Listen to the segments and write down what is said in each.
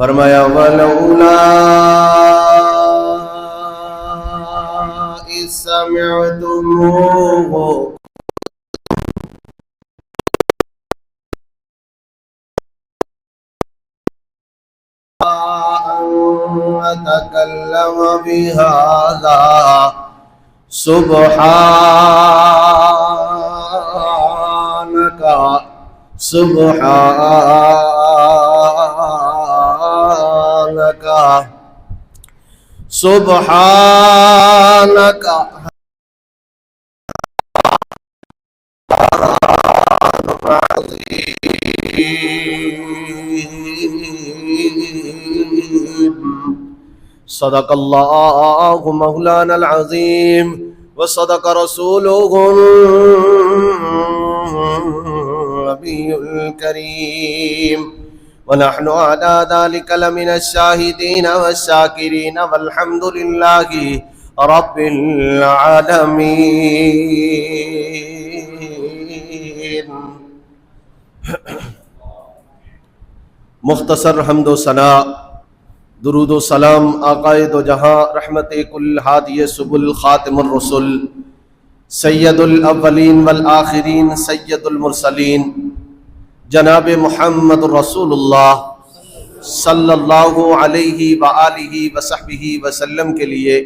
فرمایا ولولا اذ سمعتموه تکلم بهذا سبحانك سبحانك سبحانك صدق اللہ مولانا العظیم وصدق رسوله النبی الکریم ونحن على ذلك لمن الشاهدين والشاكرين والحمد لله رب العالمين. مختصر حمد و ثنا، درود و سلام آقائے دو جہاں، رحمت کل ہادی سبل، خاتم الرسل، سید الاولین والآخرین، سید المرسلین، جناب محمد رسول اللہ صلی اللہ علیہ وآلہ وصحبہ وسلم کے لیے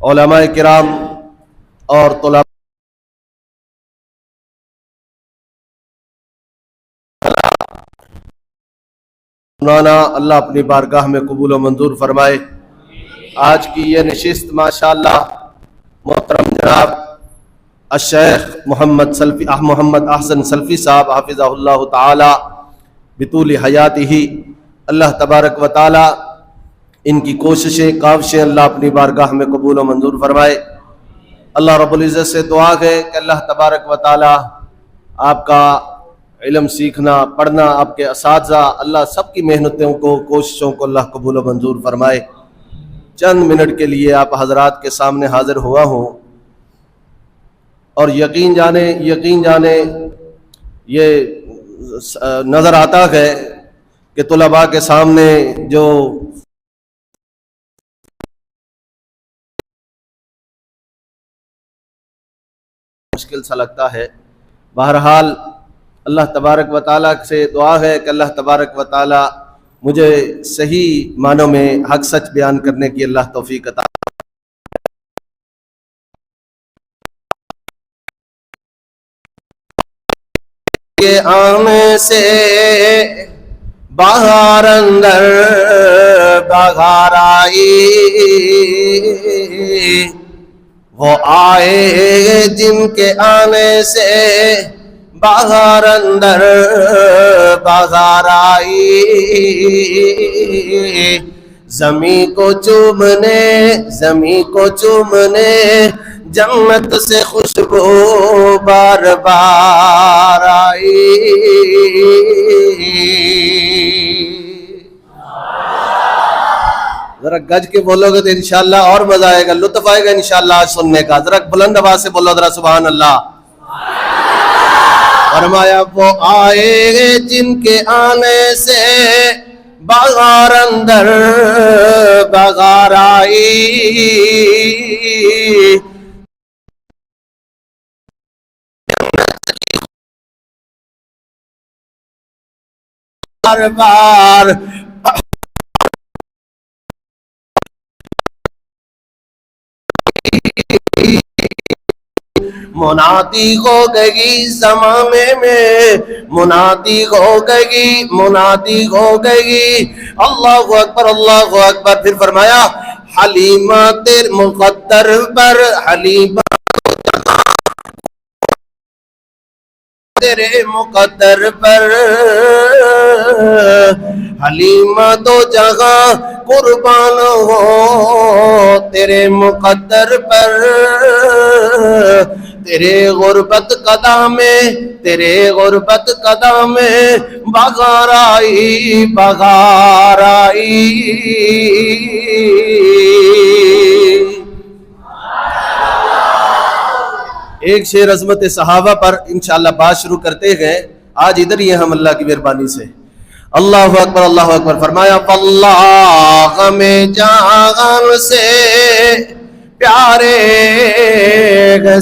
علماء کرام اور طلباء مولانا اللہ اپنی بارگاہ میں قبول و منظور فرمائے. آج کی یہ نشست ماشاءاللہ محترم جناب الشیخ محمد احسن سلفی صاحب حافظہ اللہ تعالی بطول حیاتہ، اللہ تبارک و تعالی ان کی کوششیں کاوشیں اللہ اپنی بارگاہ میں قبول و منظور فرمائے. اللہ رب العزت سے دعا ہے کہ اللہ تبارک و تعالی آپ کا علم سیکھنا، پڑھنا، آپ کے اساتذہ، اللہ سب کی محنتوں کو، کوششوں کو اللہ قبول و منظور فرمائے. چند منٹ کے لیے آپ حضرات کے سامنے حاضر ہوا ہوں اور یقین جانے یہ نظر آتا ہے کہ طلباء کے سامنے جو مشکل سا لگتا ہے. بہرحال اللہ تبارک و تعالیٰ سے دعا ہے کہ اللہ تبارک و تعالیٰ مجھے صحیح معنوں میں حق سچ بیان کرنے کی اللہ توفیق عطا. کے آنے سے بہار اندر بہار آئی، وہ آئے جن کے آنے سے بہار اندر بہار آئی، زمین کو چومنے جنت سے خوشبو بار بار آئی. ذرا گج کے بولو گے تو انشاءاللہ اور مزہ آئے گا، لطف آئے گا انشاءاللہ آج سننے کا. ذرا بلند آواز سے بولو ذرا سبحان اللہ. فرمایا وہ آئے جن کے آنے سے بہار اندر بہار آئی، بار بار منادی ہو گئی زمانے میں، منادی ہو گئی اللہ اکبر اللہ اکبر. پھر فرمایا حلیمہ تیرے مقدر پر، حلیمہ تیرے مقدر پر، حلیمہ دو جگہ قربان ہو تیرے مقدر پر. تیرے غربت قدم میں بغار آئی. ایک شعر عظمت صحابہ پر انشاءاللہ بات شروع کرتے ہیں. آج ادھر ہی ہیں ہم اللہ کی مہربانی سے. اللہ اکبر فرمایا واللہ میں جان سے پیارے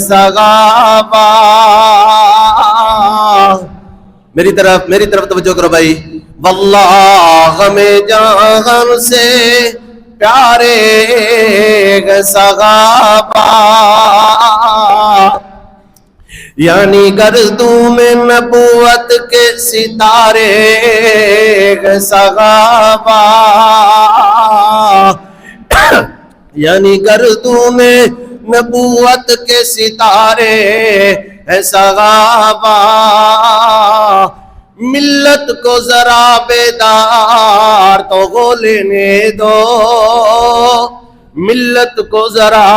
صحابہ. میری طرف توجہ کرو بھائی. واللہ میں جان سے پیارے صحابہ یعنی گردوں میں نبوت کے ستارے صحابہ یعنی گردوں میں نبوت کے ستارے صحابہ. ملت کو ذرا بیدار تو ہو لینے دو, ملت کو ذرا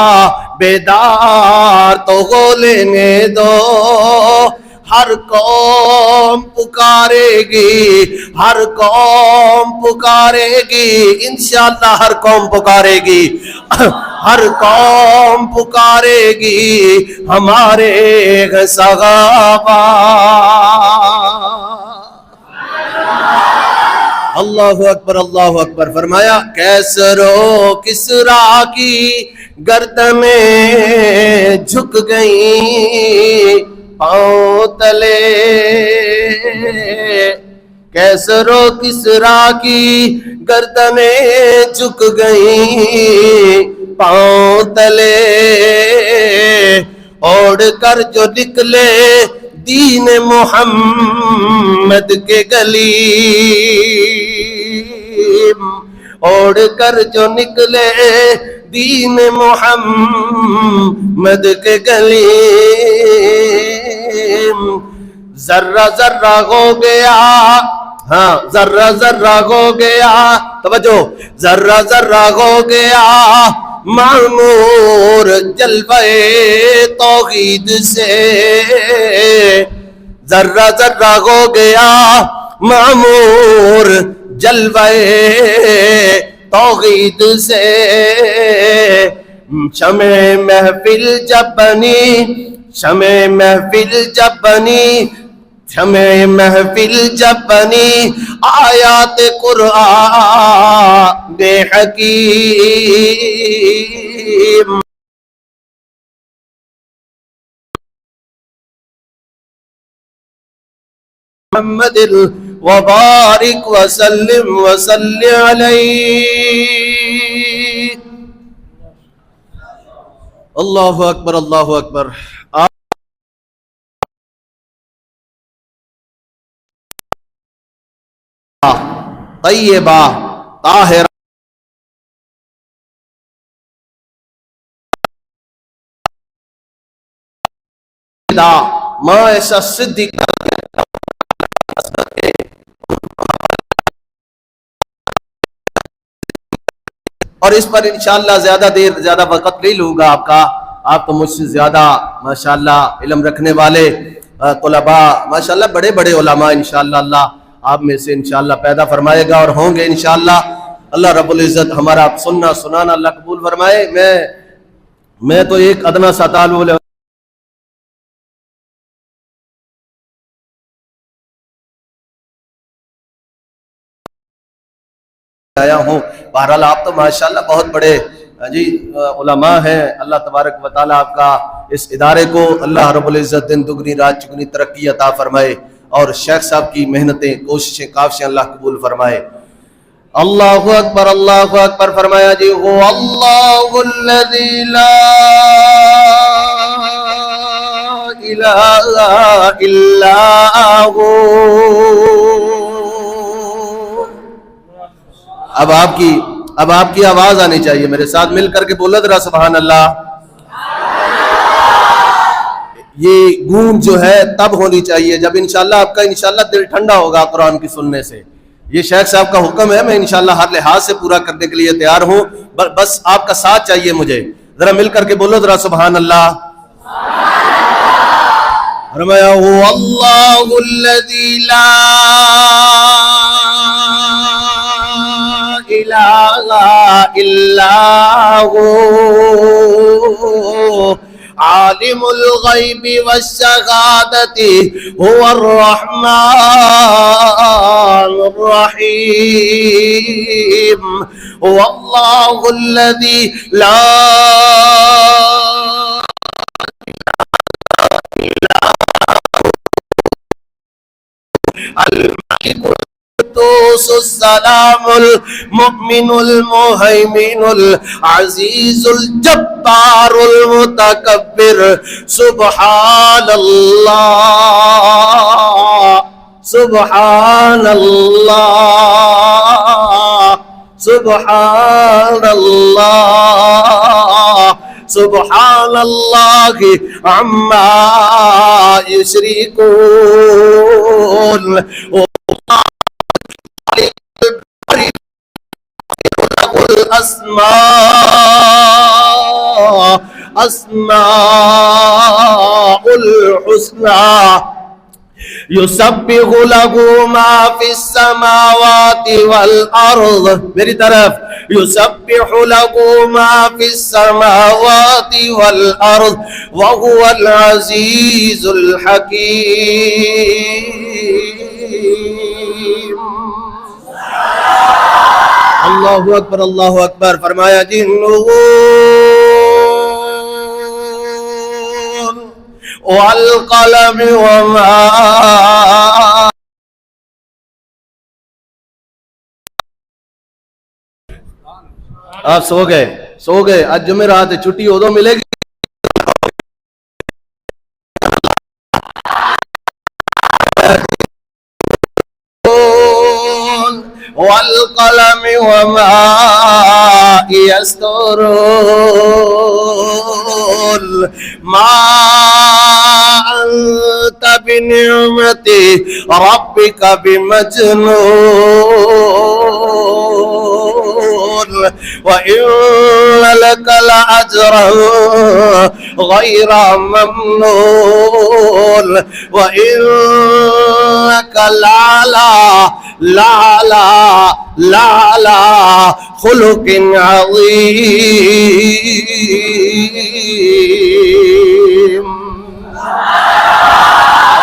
بیدار تو ہو لینے دو. ہر قوم پکارے گی, ہر قوم پکارے گی, انشاءاللہ ہر قوم پکارے گی, ہر قوم پکارے گی ہمارے صحابہ. اللہ اکبر فرمایا کیسر و کسریٰ کی گردنیں جھک گئیں پاؤں تلے, کیسر و کسریٰ کی گردنیں جھک گئیں پاؤں تلے. اوڑھ کر جو نکلے دین محمد کے گلیم, اوڑھ کر جو نکلے دین محمد کے گلیم. ذرہ ذرہ ہو گیا, ہاں ذرہ ذرہ ہو گیا, توجہ, ذرہ ذرہ ہو گیا معمور جلوہ توحید سے, ذرہ ذرہ ہو گیا معمور جلوہ توحید سے. شمع محفل جب بنی, شمع محفل جب بنی, شمع محفل جب بنی آیات قرآن بے حکیم. محمد وبارک وسلم وصلی علیہ. اللہ اکبر. طیبہ طاہرہ ماں ایسا صدیقہ اور اس پر انشاءاللہ زیادہ وقت نہیں لوں گا آپ کا. آپ تو مجھ سے زیادہ ماشاءاللہ علم رکھنے والے طلباء ماشاءاللہ بڑے بڑے علماء انشاءاللہ اللہ آپ میں سے انشاءاللہ پیدا فرمائے گا اور ہوں گے انشاءاللہ. اللہ رب العزت ہمارا سننا سنانا اللہ قبول فرمائے. میں تو ایک ادنا سا طالب علم آیا ہوں. بہرحال آپ تو ماشاءاللہ بہت بڑے علماء ہیں. اللہ تبارک و تعالیٰ آپ کا اس ادارے کو اللہ رب العزت دن دگنی رات چگنی ترقی عطا فرمائے اور شیخ صاحب کی محنتیں کوششیں کاوشیں اللہ قبول فرمائے. اللہ اکبر فرمایا جی هو اللہ الذی لا الہ الا ہو. اب آپ کی آواز آنی چاہیے, میرے ساتھ مل کر کے بولو ذرا سبحان اللہ. یہ گونج جو ہے تب ہونی چاہیے جب انشاءاللہ آپ کا انشاءاللہ دل ٹھنڈا ہوگا قرآن کی سننے سے. یہ شیخ صاحب کا حکم ہے, میں انشاءاللہ ہر لحاظ سے پورا کرنے کے لیے تیار ہوں, بس آپ کا ساتھ چاہیے مجھے. ذرا مل کر کے بولو ذرا سبحان اللہ. فرمایا هو اللہ الذی لا الہ الا ہو عالم الغیب والشہادۃ هو الرحمن الرحمن الرحيم هو الله الذي لا الملك القدوس السلام المؤمن المهيمن العزيز الجبار المتكبر سبحان الله سبحان الله سبحان الله سبحان الله عما يشركون له الأسماء الحسنى يسبح له ما في السماوات والأرض میری طرف يسبح له ما في السماوات والأرض وهو العزيز الحكيم اللہ اکبر اللہ اکبر فرمایا جی نون والقلم وما آپ سو گئے آج جمعرات ہے چھٹی ادو ملے گی والقلم وما يسطرون ما أنت بنعمة ربك بمجنون وإن لك لأجرا غير ممنون وإنك لعلى خلق عظيم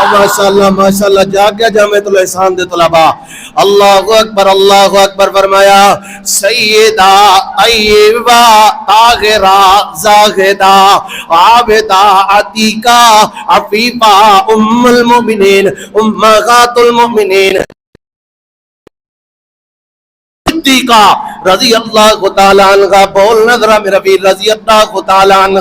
ماشاءاللہ جا گیا جامعۃ الاحسان دے طلباء اللہ اکبر فرمایا سیدہ طیبہ طاہرہ زاہدہ عابدہ عتیقہ عفیفہ ام المؤمنین امہات المؤمنین صدیقہ رضی اللہ تعالی عنہ بول نظرہ میرا بھی رضی اللہ تعالی عنہ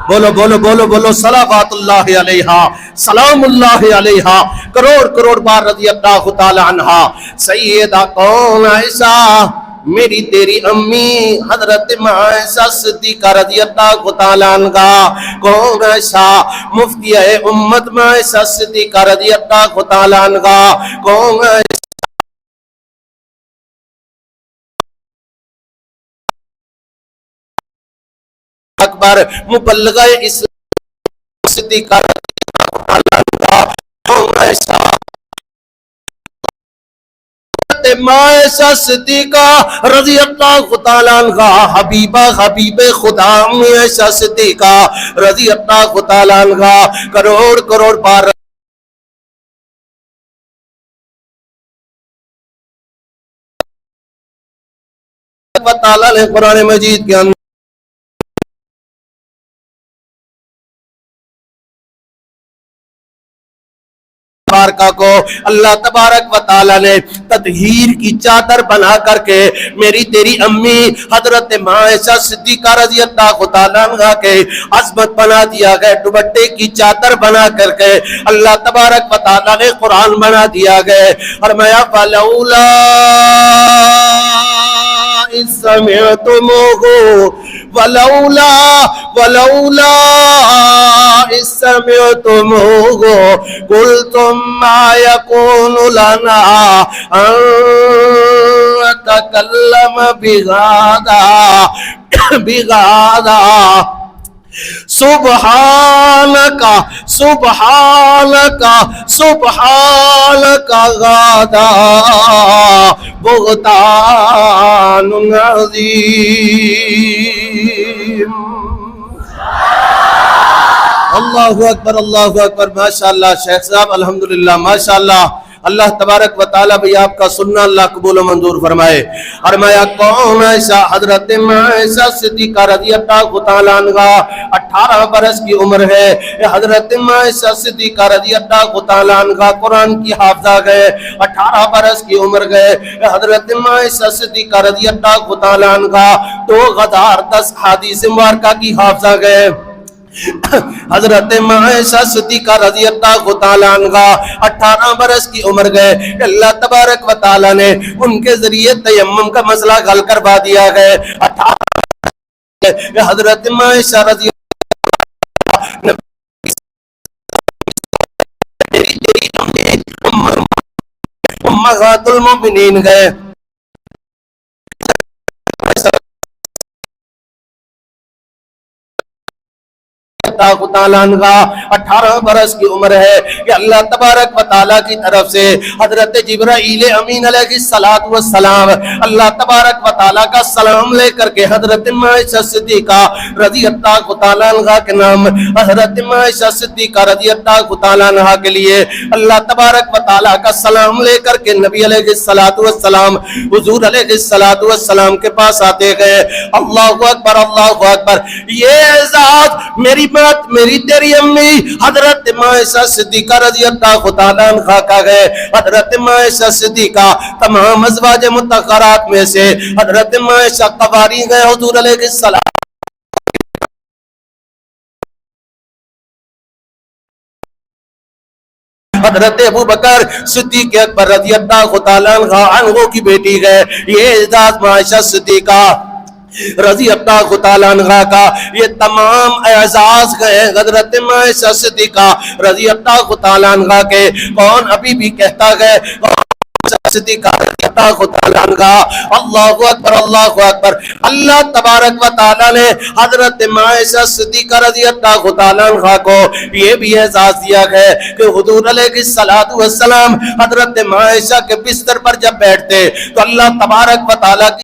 بولو صلوات اللہ علیہا سلام اللہ علیہا کروڑ بار رضی اللہ تعالی عنہ سیدہ کون عائشہ میری تیری امی حضرت عائشہ صدیقہ رضی اللہ تعالی عنہ کون عائشہ مفتی امت عائشہ صدیقہ رضی اللہ تعالی عنہ کون اکبر مبلغ اسلام صدیقہ عائشہ صدیقہ رضی اللہ تعالی عنہ حبیب خدا عائشہ صدیقہ رضی اللہ تعالی عنہ کروڑ بار تعالی نے قرآن مجید کے اندر کو اللہ تبارک و تعالی نے تطہیر کی چادر بنا کر کے میری تیری امی حضرت عائشہ صدیقہ رضی اللہ تعالی عنہ کے عظمت بنا دیا گیا دوپٹے کی چادر بنا کر کے اللہ تبارک و تعالی نے قرآن بنا دیا گیا فرمایا فلولا إذ سمعتموه ولولا إذ سمعتموه قلتم ما يكون لنا أن نتكلم بهذا سبحانك غدا بہتان عظیم اللہ اکبر ماشاءاللہ شیخ صاحب الحمدللہ ماشاءاللہ اللہ تبارک و تعالیٰ بھی آپ کا سننا اللہ قبول و منظور فرمائے۔ فرمایا کون ایسا؟ حضرت عائشہ صدیقہ رضی اللہ تعالیٰ عنہ 18 برس کی عمر ہے۔ حضرت عائشہ صدیقہ رضی اللہ تعالیٰ عنہ قرآن کی حافظہ گئے، 18 برس کی عمر گئے۔ حضرت عائشہ صدیقہ رضی اللہ تعالیٰ عنہ 2010 حدیث مبارکہ کی حافظہ گئے۔ حضرت عائشہ صدیقہ رضی اللہ تعالیٰ عنہ 18 برس کی عمر گئے، اللہ تبارک و تعالیٰ نے ان کے ذریعے تیمم کا مسئلہ حل کروا دیا گئے۔ 18 حضرت عائشہ رضی امہات المؤمنین گئے، تعالیٰ عنہ 18 برس کی عمر ہے کہ اللہ تبارک و تعالیٰ کی طرف سے حضرت جبرائیل امین علیہ السلام اللہ تبارک و تعالیٰ کا سلام لے کر کے حضرت عائشہ صدیقہ رضی اللہ تعالیٰ عنہ کے نام حضرت عائشہ صدیقہ رضی اللہ تعالیٰ عنہ کے لیے اللہ تبارک و تعالیٰ کا سلام لے کر کے نبی علیہ السلام حضور علیہ السلام کے پاس آتے گئے۔ اللہ اکبر اللہ اکبر، یہ اعزاز میری بات میری تیری امی حضرت عائشہ صدیقہ رضی اللہ تعالیٰ عنہ کا گئے۔ حضرت عائشہ صدیقہ تمام ازواج مطہرات میں سے حضرت عائشہ قواری گئے حضور علیہ السلام حضرت ابو بکر صدیق اکبر رضی اللہ تعالیٰ عنہ کی بیٹی گئے۔ یہ اعزاز عائشہ صدیقہ رضی اللہ تعالیٰ عنہ کا یہ تمام اعزاز گئے حضرت عائشہ صدیقہ رضی اللہ تعالیٰ عنہ کے۔ کون ابھی بھی کہتا گئے صدیقہ رضی اللہ تعالیٰ عنہ، اللہ اکبر اللہ اکبر۔ اللہ تبارک و تعالیٰ نے حضرت عائشہ صدیقہ رضی اللہ تعالیٰ عنہ کو یہ بھی اعزاز دیا ہے کہ حضور علیہ السلام حضرت عائشہ کے بستر پر جب بیٹھتے تو اللہ تبارک و تعالیٰ کی